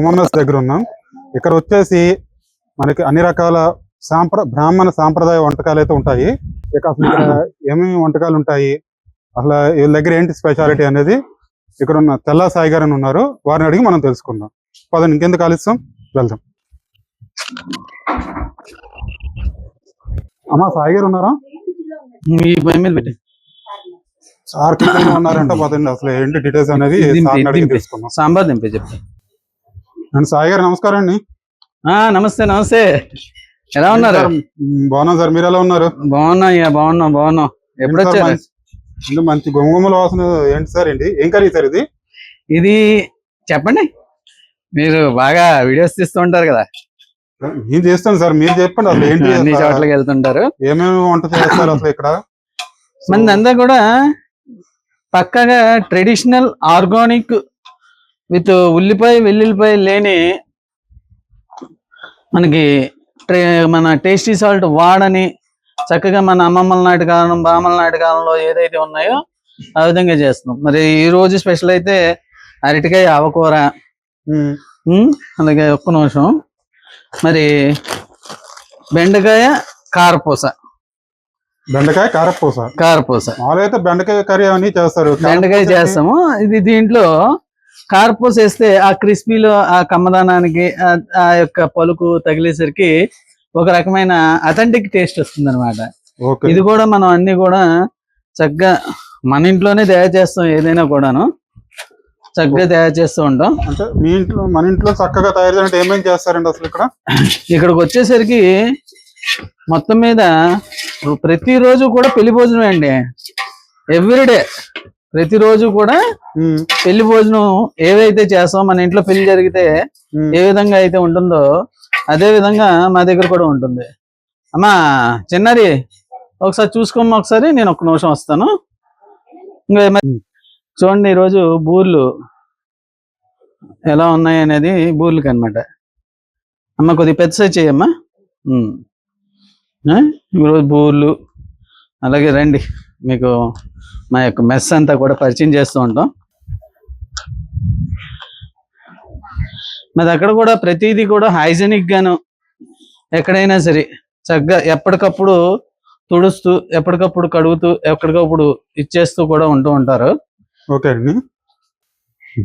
ఉమామెస్ దగ్గర ఉన్నాం. ఇక్కడ వచ్చేసి మనకి అన్ని రకాల బ్రాహ్మణ సాంప్రదాయ వంటకాలు అయితే ఉంటాయి. ఇక అసలు ఇక్కడ ఏమేమి వంటకాలు ఉంటాయి, అసలు వీళ్ళ దగ్గర ఏంటి స్పెషాలిటీ అనేది ఇక్కడ ఉన్న తెల్లా సాయి గారు అని ఉన్నారు, వారిని అడిగి మనం తెలుసుకుందాం. పదండి, ఇంకెందుకు ఆలస్యం, వెళ్దాం. అమ్మా, సాయి గారు ఉన్నారా? సార్ కిచెన్ లో ఉన్నారంట. పదండి, అసలు ఏంటి డీటెయిల్స్ అనేది తెలుసుకుందాం. సాంబార్ దింపే చెప్తాను. సాయి గారు నమస్కారం అండి. నమస్తే నమస్తే, ఎలా ఉన్నారు? బాగున్నాం సార్, మీరు ఎలా ఉన్నారు? బాగున్నాం. ఎప్పుడు వచ్చారు? మంచి గుమగుమల వాసన. ఏంటి సార్, ఏంటి ఏం కర్రీ సార్ ఇది? ఇది చెప్పండి, మీరు బాగా వీడియోస్ తీస్తూ ఉంటారు కదా. నేను చేస్తాను సార్, మీరు చెప్పండి అసలు ఏంటి. అన్ని చోట్లకి వెళ్తుంటారు, ఏమేమి వంట చేస్తారు అసలు ఇక్కడ? మందంతా కూడా పక్కగా ట్రెడిషనల్ ఆర్గానిక్ విత్ ఉల్లిపాయ వెల్లుల్లిపాయ లేని మనకి మన టేస్టీ సాల్ట్ వాడని చక్కగా మన అమ్మమ్మల నాటి కాలం బామ్మల నాటి కాలంలో ఏదైతే ఉన్నాయో ఆ విధంగా చేస్తున్నాం. మరి ఈ రోజు స్పెషల్ అయితే అరటికాయ ఆవకూర, అలాగే ఒక్క నిమిషం, మరి బెండకాయ కారపూస. బెండకాయ కారపూస అయితే బెండకాయ కర్రీ అని చేస్తారు. బెండకాయ చేస్తాము. ఇది దీంట్లో కారపూస వేస్తే ఆ క్రిస్పీలో ఆ కమ్మదానానికి ఆ యొక్క పలుకు తగిలేసరికి ఒక రకమైన అథెంటిక్ టేస్ట్ వస్తుంది అనమాట. ఇది కూడా మనం అన్ని కూడా చక్కగా మన ఇంట్లోనే తయారు చేస్తాం. ఏదైనా కూడాను చక్కగా తయారు చేస్తూ ఉంటాం. అంటే మీ ఇంట్లో మన ఇంట్లో చక్కగా తయారు చేయాలంటే ఏమేమి చేస్తారండి అసలు? ఇక్కడికి వచ్చేసరికి మొత్తం మీద ప్రతిరోజు కూడా పెళ్లి భోజనం అండి. ఎవ్రీడే ప్రతిరోజు కూడా పెళ్లి భోజనం ఏవైతే చేస్తామో, మన ఇంట్లో పెళ్లి జరిగితే ఏ విధంగా అయితే ఉంటుందో అదే విధంగా మా దగ్గర కూడా ఉంటుంది. అమ్మా చిన్నారి, ఒకసారి చూసుకోమ్మా, ఒకసారి నేను ఒక్క నిమిషం వస్తాను. చూడండి, ఈరోజు బూర్లు ఎలా ఉన్నాయి అనేది బూర్లకి అనమాట. అమ్మ కొద్దిగా పెద్ద సైజ్ చేయమ్మా. ఈరోజు బూర్లు, అలాగే రండి మీకు మా యొక్క మెస్ అంతా కూడా పరిచయం చేస్తూ ఉంటాం. మరి అక్కడ కూడా ప్రతిదీ కూడా హైజెనిక్ గాను, ఎక్కడైనా సరే చక్కగా ఎప్పటికప్పుడు తుడుస్తూ, ఎప్పటికప్పుడు కడుగుతూ, ఎప్పటికప్పుడు ఇచ్చేస్తూ కూడా ఉంటూ ఉంటారు. ఓకే అండి.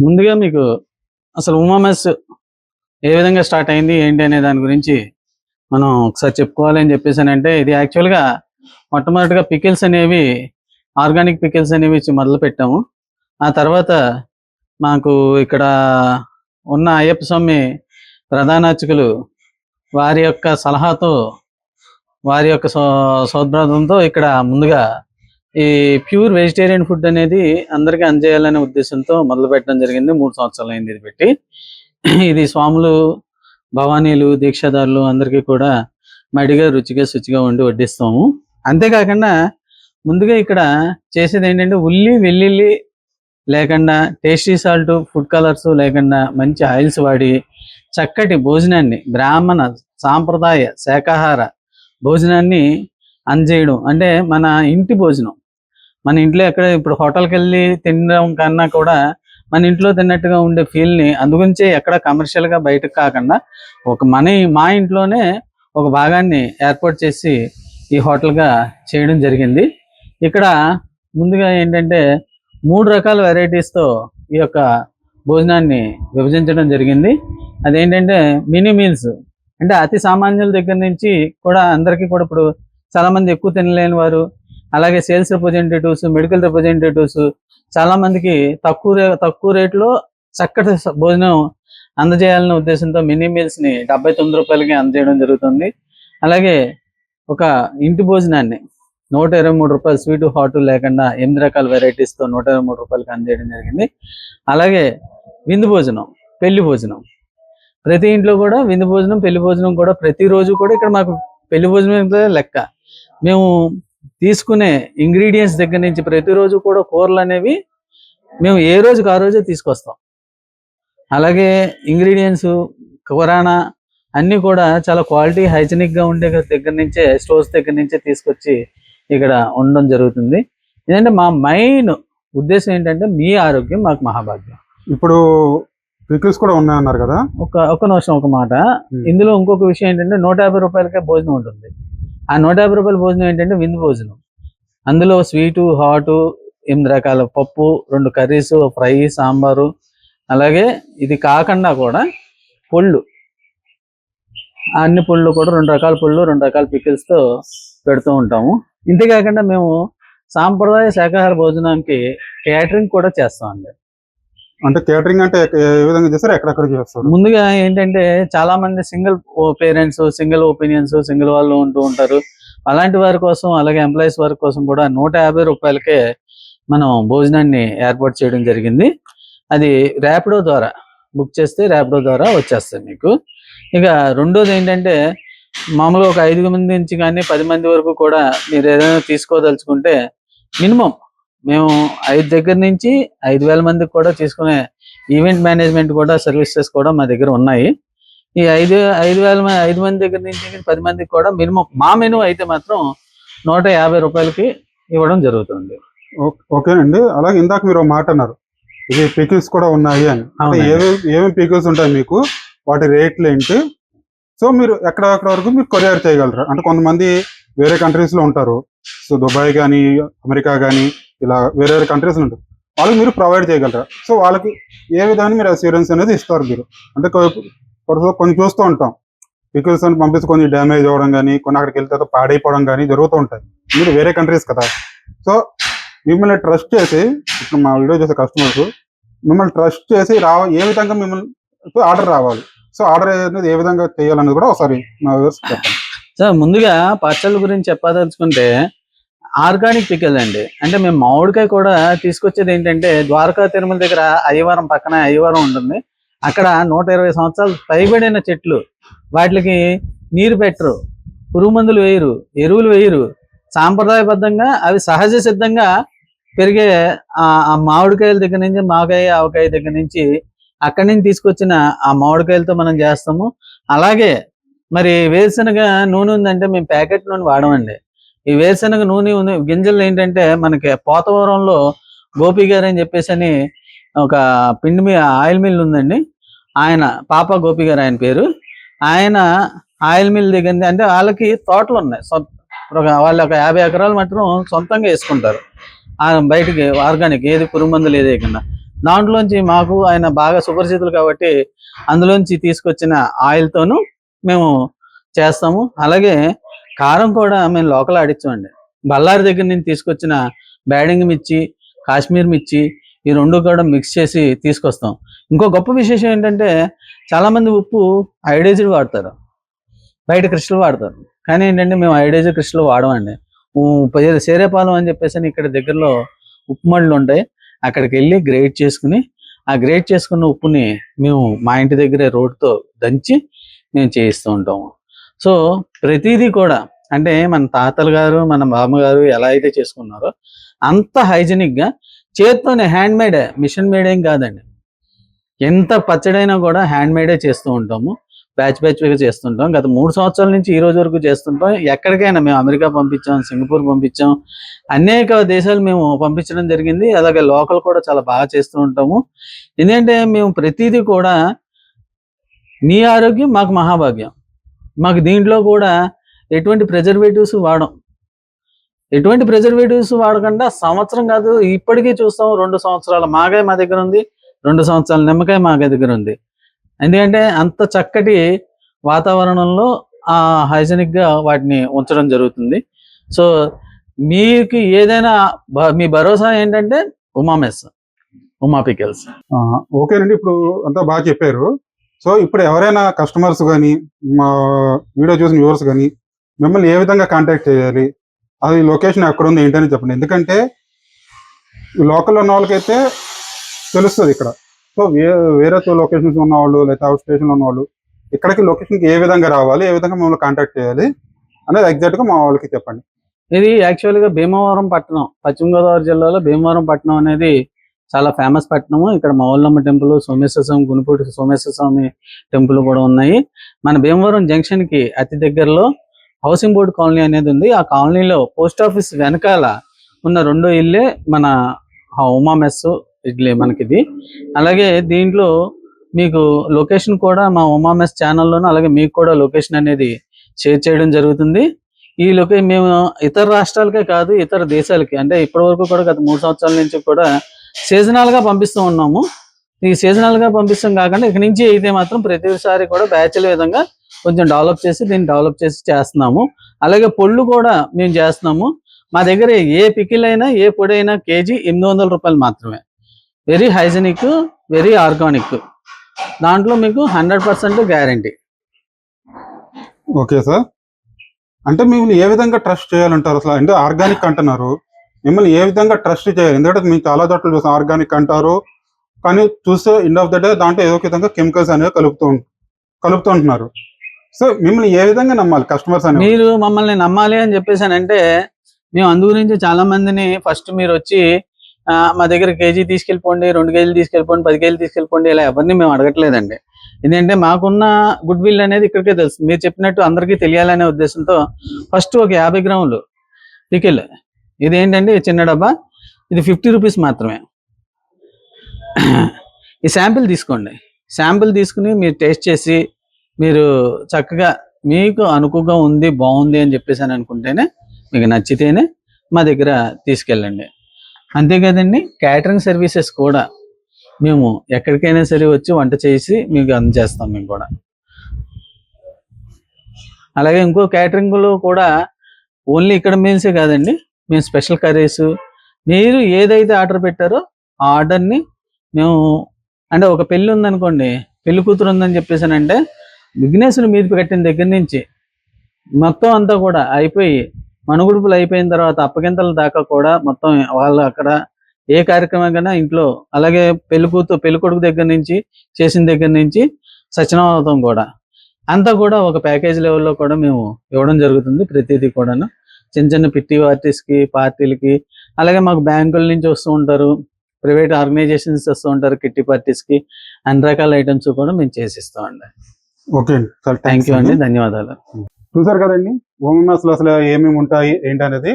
ముందుగా మీకు అసలు ఉమామెస్ ఏ విధంగా స్టార్ట్ అయింది ఏంటి అనే దాని గురించి మనం ఒకసారి చెప్పుకోవాలి అని చెప్పేసానంటే, ఇది యాక్చువల్గా మొట్టమొదటిగా పికిల్స్ అనేవి, ఆర్గానిక్ పికిల్స్ అనేవి మొదలు పెట్టాము. ఆ తర్వాత మాకు ఇక్కడ ఉన్న అయ్యప్ప స్వామి ప్రధాన అర్చకులు వారి యొక్క సలహాతో, వారి యొక్క సౌద్భావంతో ఇక్కడ ముందుగా ఈ ప్యూర్ వెజిటేరియన్ ఫుడ్ అనేది అందరికీ అందజేయాలనే ఉద్దేశంతో మొదలు పెట్టడం జరిగింది. 3 సంవత్సరాలు అయింది ఇది పెట్టి. ఇది స్వాములు, భవానీలు, దీక్షాదారులు అందరికీ కూడా మడిగా రుచిగా శుచిగా వండి వడ్డిస్తాము. అంతేకాకుండా ముందుగా ఇక్కడ చేసేది ఏంటంటే, ఉల్లి వెల్లుల్లి లేకుండా, టేస్టీ సాల్ట్, ఫుడ్ కలర్స్ లేకుండా, మంచి ఆయిల్స్ వాడి చక్కటి భోజనాన్ని, బ్రాహ్మణ సాంప్రదాయ శాకాహార భోజనాన్ని అందజేయడం. అంటే మన ఇంటి భోజనం, మన ఇంట్లో ఎక్కడ ఇప్పుడు హోటల్కి వెళ్ళి తినడం కన్నా కూడా మన ఇంట్లో తిన్నట్టుగా ఉండే ఫీల్ని, అందుగురించే ఎక్కడ కమర్షియల్గా బయటకు కాకుండా మా ఇంట్లోనే ఒక భాగాన్ని ఏర్పాటు చేసి ఈ హోటల్గా చేయడం జరిగింది. ఇక్కడ ముందుగా ఏంటంటే 3 రకాల వెరైటీస్తో ఈ యొక్క భోజనాన్ని విభజించడం జరిగింది. అదేంటంటే మినీ మీల్స్, అంటే అతి సామాన్యుల దగ్గర నుంచి కూడా అందరికీ కూడా, ఇప్పుడు చాలామంది ఎక్కువ తినలేని వారు, అలాగే సేల్స్ రిప్రజెంటేటివ్స్, మెడికల్ రిప్రజెంటేటివ్స్, చాలామందికి తక్కువ రేట్లో చక్కటి భోజనం అందజేయాలనే ఉద్దేశంతో మినీ మీల్స్ని 79 రూపాయలకి అందజేయడం జరుగుతుంది. అలాగే ఒక ఇంటి భోజనాన్ని 123 రూపాయలు, స్వీటు హాట్ లేకుండా 8 రకాల వెరైటీస్తో 123 రూపాయలకి అందజేయడం జరిగింది. అలాగే విందు భోజనం, పెళ్లి భోజనం, ప్రతి ఇంట్లో కూడా విందు భోజనం, పెళ్లి భోజనం కూడా ప్రతిరోజు కూడా ఇక్కడ మాకు పెళ్లి భోజనం లెక్క. మేము తీసుకునే ఇంగ్రీడియంట్స్ దగ్గర నుంచి ప్రతిరోజు కూడా కూరలు అనేవి మేము ఏ రోజుకి ఆ రోజే తీసుకొస్తాం. అలాగే ఇంగ్రీడియంట్స్, కిరాణా అన్నీ కూడా చాలా క్వాలిటీ హైజెనిక్గా ఉండే దగ్గర నుంచే, స్టోర్స్ దగ్గర నుంచే తీసుకొచ్చి ఇక్కడ ఉండడం జరుగుతుంది. ఏంటంటే మా మెయిన్ ఉద్దేశం ఏంటంటే, మీ ఆరోగ్యం మాకు మహాభాగ్యం. ఇప్పుడు పికిల్స్ కూడా ఉన్నాయన్నారు కదా. ఒక నిమిషం ఒక మాట. ఇందులో ఇంకొక విషయం ఏంటంటే 150 రూపాయలకే భోజనం ఉంటుంది. ఆ 150 రూపాయల భోజనం ఏంటంటే విందు భోజనం. అందులో స్వీటు, హాటు, 8 రకాల పప్పు, 2 కర్రీస్, ఫ్రై, సాంబారు, అలాగే ఇది కాకుండా కూడా పొళ్ళు, అన్ని పొళ్ళు కూడా 2 రకాల పొళ్ళు, 2 రకాల పికిల్స్తో పెడుతూ ఉంటాము. ఇంతే కాకుండా మేము సాంప్రదాయ శాకాహార భోజనానికి క్యాటరింగ్ కూడా చేస్తామండి. అంటే కేటరింగ్ అంటే ఏ విధంగా చేస్తారు, ఎక్కడెక్కడ చేస్తారు? ముందుగా ఏంటంటే చాలా మంది single parents, single opinions, single వాళ్ళు ఉంటూ ఉంటారు. అలాంటి వారి కోసం, అలాగే ఎంప్లాయీస్ వారి కోసం కూడా 150 రూపాయలకే మనం భోజనాన్ని ఏర్పాటు చేయడం జరిగింది. అది ర్యాపిడో ద్వారా బుక్ చేస్తే ర్యాపిడో ద్వారా వచ్చేస్తుంది మీకు. ఇక రెండోది ఏంటంటే మామూలుగా ఒక 5 మంది నుంచి కానీ 10 మంది వరకు కూడా మీరు ఏదైనా తీసుకోదలుచుకుంటే మినిమం మేము 5 దగ్గర నుంచి 5,000 మందికి కూడా తీసుకునే ఈవెంట్ మేనేజ్మెంట్ కూడా సర్వీసెస్ కూడా మా దగ్గర ఉన్నాయి. ఈ 5 మంది దగ్గర నుంచి 10 మందికి కూడా మినిమం మా మెనూ అయితే మాత్రం 150 రూపాయలకి ఇవ్వడం జరుగుతుంది. ఓకేనండి. అలాగే ఇందాక మీరు ఒక మాట అన్నారు, ఇది పికిల్స్ కూడా ఉన్నాయి అని. ఏమేమి పికిల్స్ ఉంటాయి మీకు, వాటి రేట్లు ఏంటి? సో మీరు ఎక్కడ వరకు మీరు కొరియర్ చేయగలరా? అంటే కొంతమంది వేరే కంట్రీస్ లో ఉంటారు, సో దుబాయ్ కానీ అమెరికా కానీ ఇలా వేరే కంట్రీస్ లో ఉంటారు, వాళ్ళకి మీరు ప్రొవైడ్ చేయగలరా? సో వాళ్ళకి ఏ విధంగా మీరు అష్యూరెన్స్ అనేది ఇస్తారు మీరు? అంటే కొన్ని చూస్తూ ఉంటాం, పికిల్స్ అని పంపిస్తే కొన్ని డ్యామేజ్ అవ్వడం కానీ, కొన్ని అక్కడికి వెళ్తే పాడైపోవడం కానీ జరుగుతూ ఉంటాయి. మీరు వేరే కంట్రీస్ కదా, సో మిమ్మల్ని ట్రస్ట్ చేసి, ఇప్పుడు మా వీడియో చేసే కస్టమర్స్ మిమ్మల్ని ట్రస్ట్ చేసి ఏ విధంగా మిమ్మల్ని ఆర్డర్ రావాలి, సో ఆర్డర్ అనేది ఏ విధంగా చేయాలనేది కూడా ఒకసారి మా వ్యూవర్స్ చెప్పండి. సార్ ముందుగా పచ్చళ్ళ గురించి చెప్పదలుచుకుంటే ఆర్గానిక్ పికిల్ అండి. అంటే మేము మామిడికాయ కూడా తీసుకొచ్చేది ఏంటంటే ద్వారకా తిరుమల దగ్గర అయ్యవరం పక్కన అయ్యవరం ఉంటుంది. అక్కడ 120 సంవత్సరాలు పైబడిన చెట్లు, వాటికి నీరు పెట్టరు, పురుగు మందులు వేయరు, ఎరువులు వేయరు, సాంప్రదాయబద్ధంగా అవి సహజ సిద్ధంగా పెరిగే ఆ మామిడికాయల దగ్గర నుంచి, మాకాయ ఆవకాయ దగ్గర నుంచి అక్కడి నుంచి తీసుకొచ్చిన ఆ మామిడికాయలతో మనం చేస్తాము. అలాగే మరి వేరుశనగ నూనె ఉందంటే మేము ప్యాకెట్ నూనె వాడమండి. ఈ వేరుశనగ నూనె గింజలు ఏంటంటే మనకి పోతవరంలో గోపి గారు అని చెప్పేసి అని ఒక ఆయిల్ మిల్ ఉందండి. ఆయన పాప గోపి గారు ఆయన పేరు. ఆయన ఆయిల్ మిల్ దగ్గర అంటే వాళ్ళకి తోటలు ఉన్నాయి, వాళ్ళు ఒక 50 ఎకరాలు మాత్రం సొంతంగా వేసుకుంటారు. బయటికి ఆర్గానిక్ ఏది పురుగు మందులు ఏది వేయకుండా. దాంట్లోంచి మాకు ఆయన బాగా సుపరిచితులు కాబట్టి అందులోంచి తీసుకొచ్చిన ఆయిల్తోనూ మేము చేస్తాము. అలాగే కారం కూడా మేము లోకల్ ఆడించామండి. బళ్ళారి దగ్గర నుంచి తీసుకొచ్చిన బ్యాడింగ్ మిర్చి, కాశ్మీర్ మిర్చి, ఈ 2 కూడా మిక్స్ చేసి తీసుకొస్తాం. ఇంకో గొప్ప విశేషం ఏంటంటే చాలామంది ఉప్పు ఐడైజ్డ్ వాడతారు, బయట క్రిస్టల్ వాడతారు. కానీ ఏంటంటే మేము ఐడైజ్డ్ క్రిస్టల్ వాడమండి. సేరేపాలెం అని చెప్పేసి ఇక్కడ దగ్గరలో ఉప్పు మడులు ఉంటాయి, అక్కడికి వెళ్ళి గ్రేట్ చేసుకుని ఆ గ్రేట్ చేసుకున్న ఉప్పుని మేము మా ఇంటి దగ్గరే రోడ్తో దంచి మేము చేయిస్తూ ఉంటాము. సో ప్రతిదీ కూడా అంటే మన తాతలు గారు, మన బామ్మగారు ఎలా అయితే చేసుకున్నారో అంత హైజీనిక్గా చేత్తోనే, హ్యాండ్ మేడే, మిషన్ మేడ్ ఏం కాదండి. ఎంత పచ్చడైనా కూడా హ్యాండ్ మేడే చేస్తూ ఉంటాము, బ్యాచ్గా చేస్తుంటాం. గత 3 సంవత్సరాల నుంచి ఈ రోజు వరకు చేస్తుంటాం. ఎక్కడికైనా మేము అమెరికా పంపించాం, సింగపూర్ పంపించాం, అనేక దేశాలు మేము పంపించడం జరిగింది. అలాగే లోకల్ కూడా చాలా బాగా చేస్తూ ఉంటాము. ఎందుకంటే మేము ప్రతిదీ కూడా మీ ఆరోగ్యం మాకు మహాభాగ్యం. మాకు దీంట్లో కూడా ఎటువంటి ప్రిజర్వేటివ్స్ వాడకుండా సంవత్సరం కాదు, ఇప్పటికీ చూస్తాం 2 సంవత్సరాల మాగాయ మా దగ్గర ఉంది, 2 సంవత్సరాల నిమ్మకాయ మా దగ్గర ఉంది. ఎందుకంటే అంత చక్కటి వాతావరణంలో హైజీనిక్గా వాటిని ఉంచడం జరుగుతుంది. సో మీకు ఏదైనా మీ భరోసా ఏంటంటే ఉమా పికిల్స్. ఓకేనండి, ఇప్పుడు అంతా బాగా చెప్పారు. సో ఇప్పుడు ఎవరైనా కస్టమర్స్ కానీ, మా వీడియో చూసిన వ్యూవర్స్ కానీ మిమ్మల్ని ఏ విధంగా కాంటాక్ట్ చేయాలి, అది లొకేషన్ ఎక్కడ ఉంది ఏంటని చెప్పండి. ఎందుకంటే లోకల్లో ఉన్న వాళ్ళకైతే తెలుస్తుంది ఇక్కడ. సో వేరే లొకేషన్స్ ఉన్నవాళ్ళు లేదా అవుట్ స్టేషన్లో ఉన్నవాళ్ళు ఇక్కడికి లొకేషన్కి ఏ విధంగా రావాలి, ఏ విధంగా మమ్మల్ని కాంటాక్ట్ చేయాలి అనేది ఎగ్జాక్ట్గా మా వాళ్ళకి చెప్పండి. ఇది యాక్చువల్గా భీమవరం పట్టణం, పశ్చిమ గోదావరి జిల్లాలో భీమవరం పట్టణం అనేది చాలా ఫేమస్ పట్టణము. ఇక్కడ మౌళ్ళమ్మ టెంపుల్, సోమేశ్వర స్వామి, గునిపూడి సోమేశ్వర స్వామి టెంపుల్ కూడా ఉన్నాయి. మన భీమవరం జంక్షన్కి అతి దగ్గరలో హౌసింగ్ బోర్డ్ కాలనీ అనేది ఉంది. ఆ కాలనీలో పోస్ట్ ఆఫీస్ వెనకాల ఉన్న 2వ ఇల్లే మన ఉమా మెస్ ఇడ్లీ మనకిది. అలాగే దీంట్లో మీకు లొకేషన్ కూడా మా ఉమామెస్ ఛానల్లోనూ అలాగే మీకు కూడా లొకేషన్ అనేది షేర్ చేయడం జరుగుతుంది. ఈ లొకేషన్ మేము ఇతర రాష్ట్రాలకే కాదు ఇతర దేశాలకి అంటే ఇప్పటివరకు కూడా గత 3 సంవత్సరాల నుంచి కూడా సీజనల్గా పంపిస్తూ ఉన్నాము. ఈ సీజనల్గా పంపిస్తాం కాకుండా ఇక నుంచి అయితే మాత్రం ప్రతిసారి కూడా బ్యాచ్ల విధంగా కొంచెం డెవలప్ చేసి చేస్తున్నాము. అలాగే పొళ్ళు కూడా మేము చేస్తున్నాము. మా దగ్గర ఏ పికిల్ అయినా ఏ పొడి అయినా కేజీ 800 రూపాయలు మాత్రమే. వెరీ హైజెనిక్, వెరీ ఆర్గానిక్, దాంట్లో మీకు 100% గ్యారంటీ. ఓకే సార్, అంటే మిమ్మల్ని ఏ విధంగా ట్రస్ట్ చేయాలంటారు అసలు? అంటే ఆర్గానిక్ అంటున్నారు, మిమ్మల్ని ఏ విధంగా ట్రస్ట్ చేయాలి? ఎందుకంటే మేము చాలా చోట్ల చూసాం ఆర్గానిక్ అంటారు, కానీ చూస్తే ఎండ్ ఆఫ్ ద డే దాంట్లో ఏదో ఒక విధంగా కెమికల్స్ అనేవి కలుపుతూ ఉంటున్నారు. సో మిమ్మల్ని ఏ విధంగా నమ్మాలి కస్టమర్స్ అనేవి? మీరు మమ్మల్ని నమ్మాలి అని చెప్పేసానంటే మేము అందు గురించి చాలా మందిని ఫస్ట్ మీరు వచ్చి మా దగ్గర కేజీ తీసుకెళ్ళిపోండి, 2 కేజీలు తీసుకెళ్ళిపోండి, 10 కేజీలు తీసుకెళ్ళిపోండి ఇలా ఎవరిని మేము అడగట్లేదండి. ఎందుకంటే మాకున్న గుడ్ విల్ అనేది ఇక్కడికే తెలుస్తుంది. మీరు చెప్పినట్టు అందరికీ తెలియాలనే ఉద్దేశంతో ఫస్ట్ ఒక 50 గ్రాములు పికిల్, ఇది ఏంటంటే చిన్న డబ్బా, ఇది 50 రూపీస్ మాత్రమే. ఈ శాంపిల్ తీసుకోండి. శాంపిల్ తీసుకుని మీరు టేస్ట్ చేసి మీరు చక్కగా మీకు అనుకువగా ఉంది, బాగుంది అని చెప్పేసి అని అనుకుంటేనే, మీకు నచ్చితేనే మా దగ్గర తీసుకెళ్ళండి. అంతే కదండి, క్యాటరింగ్ సర్వీసెస్ కూడా మేము ఎక్కడికైనా సరే వచ్చి వంట చేసి మీకు అందజేస్తాం మేము కూడా. అలాగే ఇంకో క్యాటరింగ్లో కూడా ఓన్లీ ఇక్కడ మీల్సే కాదండి, మేము స్పెషల్ కర్రీస్ మీరు ఏదైతే ఆర్డర్ పెట్టారో ఆ ఆర్డర్ని మేము, అంటే ఒక పెళ్ళి ఉందనుకోండి, పెళ్లి కూతురు ఉందని చెప్పేసానంటే విఘ్నేశ్వరుని మీద కట్టిన దగ్గర నుంచి మొత్తం అంతా కూడా అయిపోయి మనుగుడుపులు అయిపోయిన తర్వాత అప్పగింతల దాకా కూడా మొత్తం వాళ్ళు అక్కడ ఏ కార్యక్రమం కన్నా ఇంట్లో, అలాగే పెళ్లి కొడుకు దగ్గర నుంచి చేసిన దగ్గర నుంచి సత్యనారాయణ కూడా అంతా కూడా ఒక ప్యాకేజ్ లెవెల్లో కూడా మేము ఇవ్వడం జరుగుతుంది. ప్రతిదీ కూడాను చిన్న చిన్న పిట్టి ఆర్టిస్ట్కి, పార్టీలకి, అలాగే మాకు బ్యాంకుల నుంచి వస్తూ ఉంటారు, ప్రైవేట్ ఆర్గనైజేషన్స్ వస్తూ ఉంటారు, కిట్టి పార్టీస్కి అన్ని రకాల ఐటమ్స్ కూడా మేము చేసిస్తామండి. ఓకే అండి, చాలా థ్యాంక్ యూ అండి, ధన్యవాదాలు. చూసారు కదండి ఓఎంఎస్ లో అసలు ఏమేమి ఉంటాయి ఏంటి అనేది.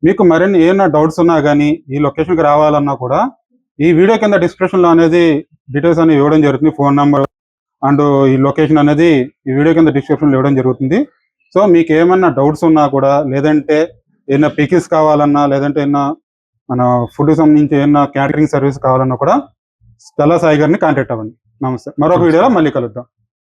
మీకు మరిన్ని ఏమైనా డౌట్స్ ఉన్నా కానీ ఈ లొకేషన్కి రావాలన్నా కూడా ఈ వీడియో కింద డిస్క్రిప్షన్ లో అనేది డీటెయిల్స్ అనేవి ఇవ్వడం జరుగుతుంది. ఫోన్ నెంబర్ అండ్ ఈ లొకేషన్ అనేది ఈ వీడియో కింద డిస్క్రిప్షన్ లో ఇవ్వడం జరుగుతుంది. సో మీకు ఏమన్నా డౌట్స్ ఉన్నా కూడా, లేదంటే ఏమైనా పికిల్స్ కావాలన్నా, లేదంటే ఏమైనా మన ఫుడ్ సంబంధించి ఏమైనా క్యాటరింగ్ సర్వీస్ కావాలన్నా కూడా స్టెల్లా సాయి గారిని కాంటాక్ట్ అవ్వండి. నమస్తే, మరొక వీడియోలో మళ్ళీ కలుద్దాం.